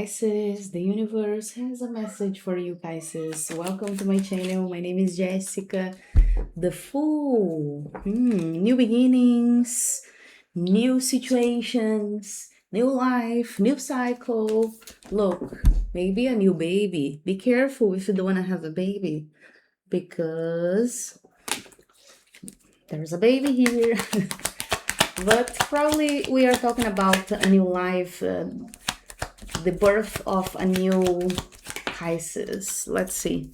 Pisces, the universe has a message for you, Pisces. Welcome to my channel. My name is Jessica, the Fool. New beginnings, new situations, new life, new cycle. Look, maybe a new baby. Be careful if you don't want to have a baby, because there's a baby here. But probably we are talking about a new life, the birth of a new Pisces. Let's see.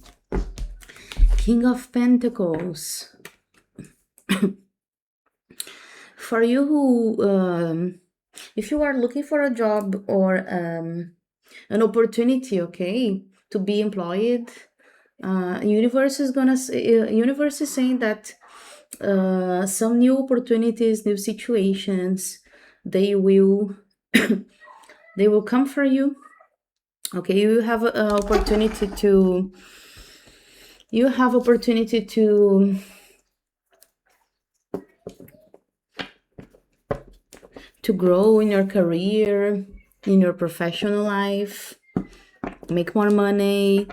King of Pentacles. For you who, if you are looking for a job or an opportunity, okay, to be employed, universe is saying that some new opportunities, new situations, they will they will come for you. Okay, you have an opportunity to grow in your career, in your professional life, make more money,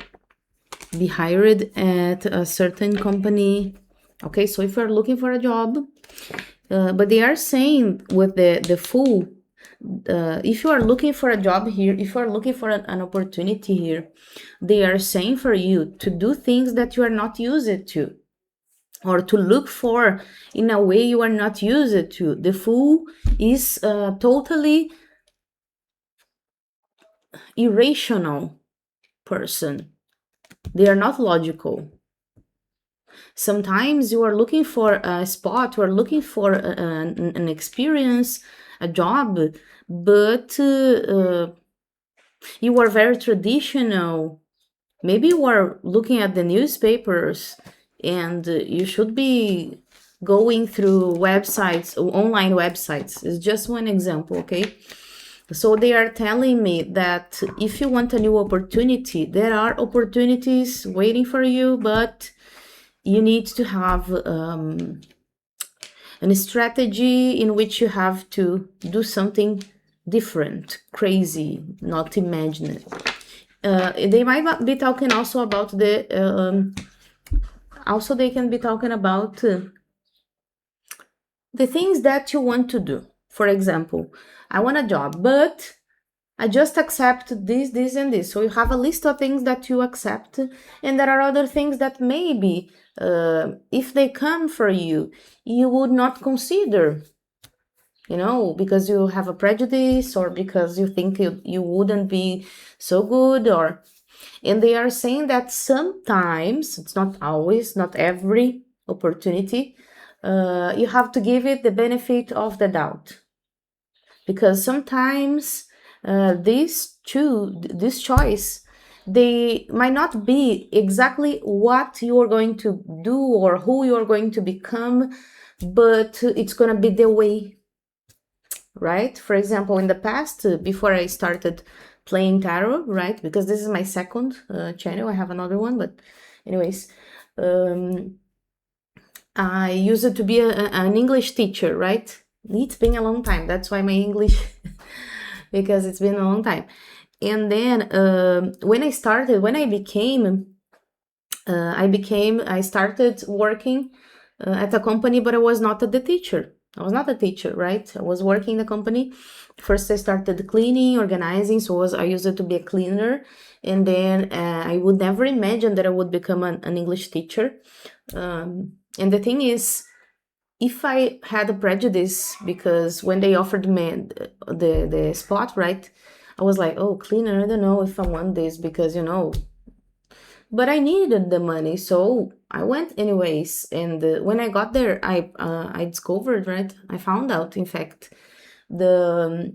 be hired at a certain company. Okay, so if you're looking for a job, but they are saying with the Fool, if you are looking for a job here, if you are looking for an opportunity here, they are saying for you to do things that you are not used to, or to look for in a way you are not used to. The Fool is totally irrational person. They are not logical. Sometimes you are looking for a spot, you are looking for an experience, a job, but you are very traditional. Maybe you are looking at the newspapers, and you should be going through websites, online websites. It's just one example, okay? So they are telling me that if you want a new opportunity, there are opportunities waiting for you, but you need to have a strategy in which you have to do something different, crazy, not imagined. They might be talking also about the they can be talking about the things that you want to do. For example, I want a job, but I just accept this, and this. So you have a list of things that you accept, and there are other things that maybe, if they come for you, you would not consider, because you have a prejudice, or because you think you wouldn't be so good, and they are saying that sometimes, it's not always, not every opportunity, you have to give it the benefit of the doubt, because sometimes this choice, they might not be exactly what you are going to do or who you are going to become, but it's going to be the way, right? For example, in the past, before I started playing tarot, right, because this is my second channel, I have another one, but anyways, I used it to be an English teacher, right? It's been a long time, that's why my English because it's been a long time. And then when I started working at a company, but I was not the teacher. I was not a teacher, right? I was working in the company. First, I started cleaning, organizing. So I used it to be a cleaner. And then I would never imagine that I would become an English teacher. And the thing is, if I had a prejudice, because when they offered me the spot, right, I was like, oh, cleaner, I don't know if I want this, because, but I needed the money, so I went anyways. And when I got there, I discovered, right, I found out, in fact, there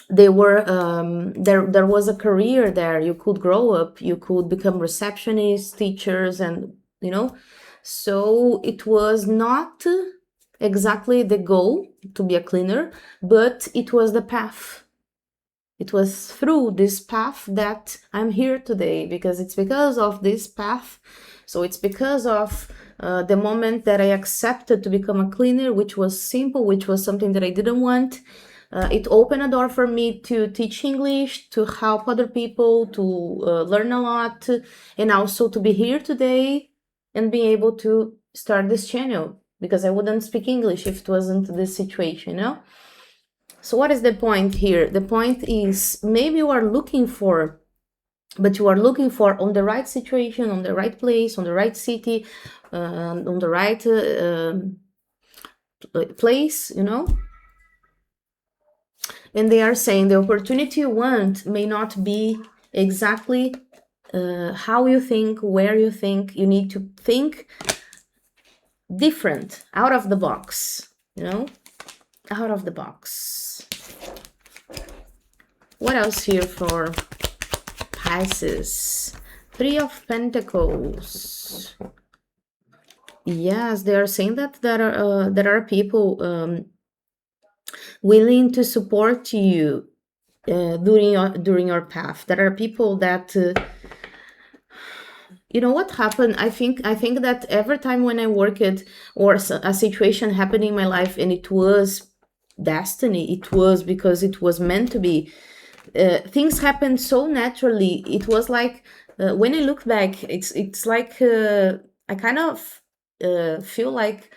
was a career there. You could grow up, you could become receptionists, teachers, and so it was not exactly the goal to be a cleaner, but it was the path. It was through this path that I'm here today, because it's because of this path. So it's because of the moment that I accepted to become a cleaner, which was simple, which was something that I didn't want. It opened a door for me to teach English, to help other people, to learn a lot, and also to be here today and be able to start this channel, because I wouldn't speak English if it wasn't this situation, you know? So what is the point here? The point is, maybe you are looking for, but you are looking for on the right situation, on the right place, on the right city, on the right place, you know? And they are saying the opportunity you want may not be exactly how you think, where you think. You need to think different, out of the box, you know? Out of the box. What else here for Pisces? Three of Pentacles. Yes, they are saying that there are people willing to support you during your path. There are people that you know what happened. I think that every time when I work it, or a situation happened in my life, and it was destiny, it was because it was meant to be. Things happened so naturally. It was like when I look back, it's like I kind of feel like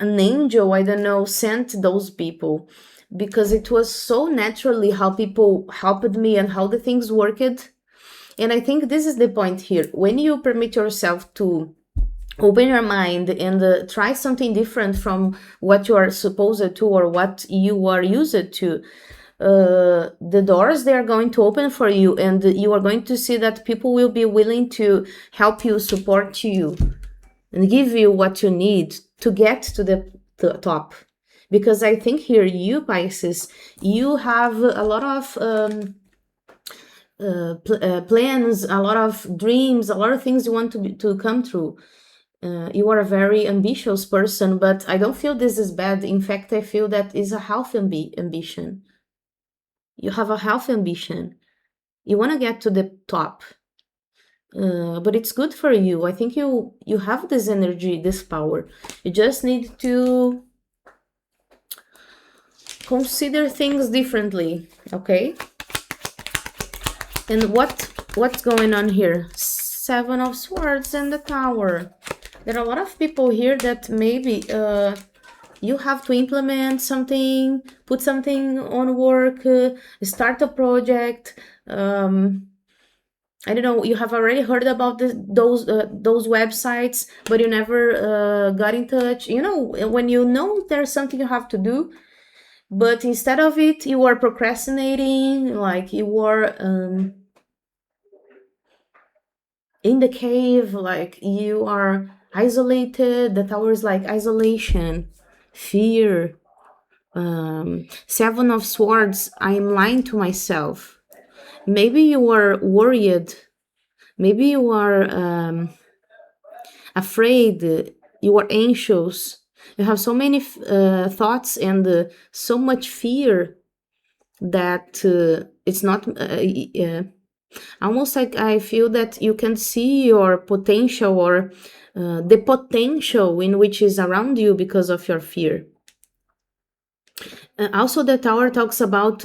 an angel, I don't know, sent those people, because it was so naturally how people helped me and how the things worked. And I think this is the point here. When you permit yourself to open your mind and try something different from what you are supposed to or what you are used to, the doors, they are going to open for you, and you are going to see that people will be willing to help you, support you, and give you what you need to get to the top. Because I think here, you Pisces, you have a lot of plans, a lot of dreams, a lot of things you want to come true. You are a very ambitious person, but I don't feel this is bad. In fact, I feel that is a healthy ambition. You have a healthy ambition. You want to get to the top. But it's good for you. I think you have this energy, this power. You just need to consider things differently, okay? And what's going on here? Seven of Swords and the Tower. There are a lot of people here that maybe you have to implement something, put something on work, start a project. I don't know, you have already heard about those websites, but you never got in touch. You know, when you know there's something you have to do, but instead of it, you are procrastinating, like you are in the cave, like you are isolated. The tower is like isolation, fear. Seven of Swords, I'm lying to myself. Maybe you are worried. Maybe you are afraid. You are anxious. You have so many thoughts and so much fear that it's not almost like I feel that you can see your potential, or the potential in which is around you because of your fear. Also, the tower talks about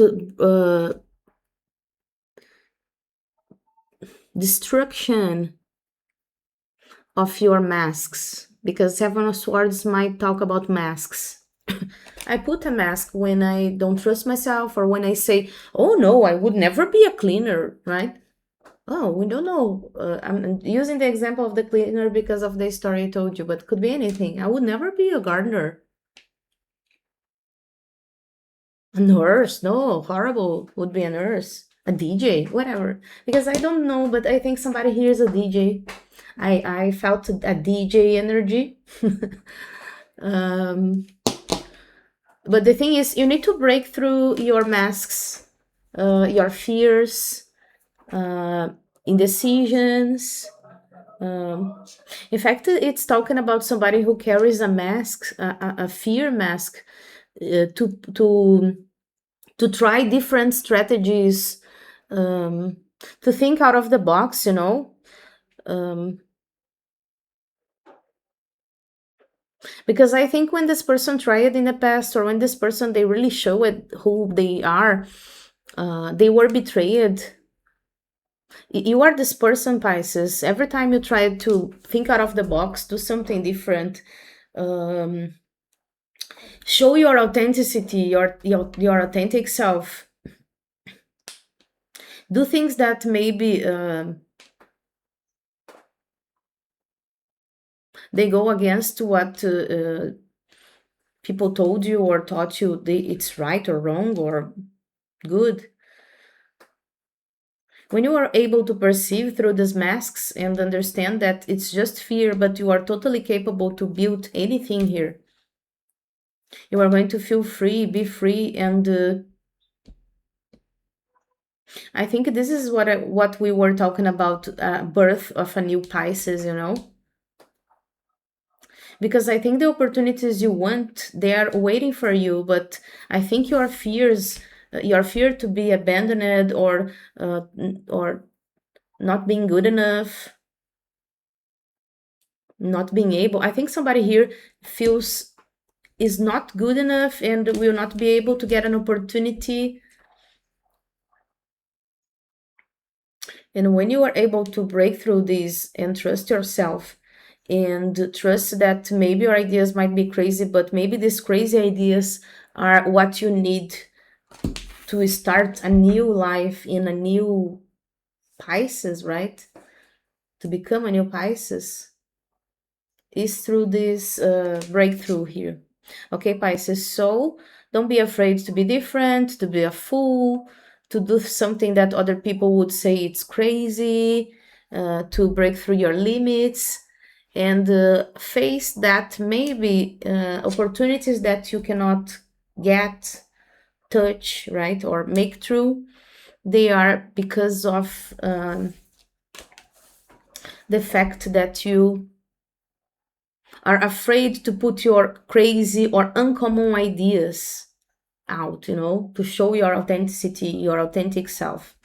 destruction of your masks, because Seven of Swords might talk about masks. I put a mask when I don't trust myself, or when I say, oh no, I would never be a cleaner, right? Oh, we don't know. I'm using the example of the cleaner because of the story I told you, but could be anything. I would never be a gardener. A nurse? No, horrible. Would be a nurse. A DJ, whatever. Because I don't know, but I think somebody here is a DJ. I felt a DJ energy. But the thing is, you need to break through your masks, your fears, indecisions. In fact, it's talking about somebody who carries a mask, a fear mask, to try different strategies, to think out of the box, you know. Because I think when this person tried in the past, or when this person, they really show it who they are, they were betrayed. You are this person, Pisces. Every time you try to think out of the box, do something different, um, show your authenticity, your authentic self, do things that maybe they go against what people told you or taught you it's right or wrong or good. When you are able to perceive through these masks and understand that it's just fear, but you are totally capable to build anything here, you are going to feel free, be free, and I think this is what we were talking about, birth of a new Pisces, you know? Because I think the opportunities you want, they are waiting for you, but I think your fears, your fear to be abandoned or not being good enough, not being able, I think somebody here feels is not good enough and will not be able to get an opportunity. And when you are able to break through this and trust yourself and trust that maybe your ideas might be crazy, but maybe these crazy ideas are what you need to start a new life in a new Pisces, right? To become a new Pisces is through this breakthrough here. Okay, Pisces, so don't be afraid to be different, to be a fool, to do something that other people would say it's crazy, to break through your limits and face that maybe opportunities that you cannot get, touch, right, or make true. They are because of the fact that you are afraid to put your crazy or uncommon ideas out, you know, to show your authenticity, your authentic self.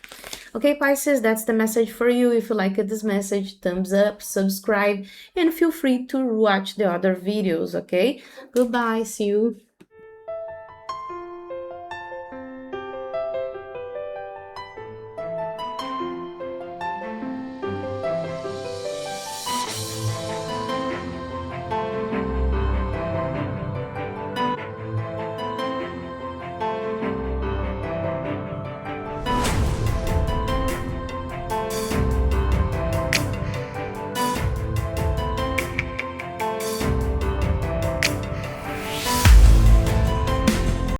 Okay, Pisces, that's the message for you. If you like this message, thumbs up, subscribe, and feel free to watch the other videos, okay? Goodbye, see you.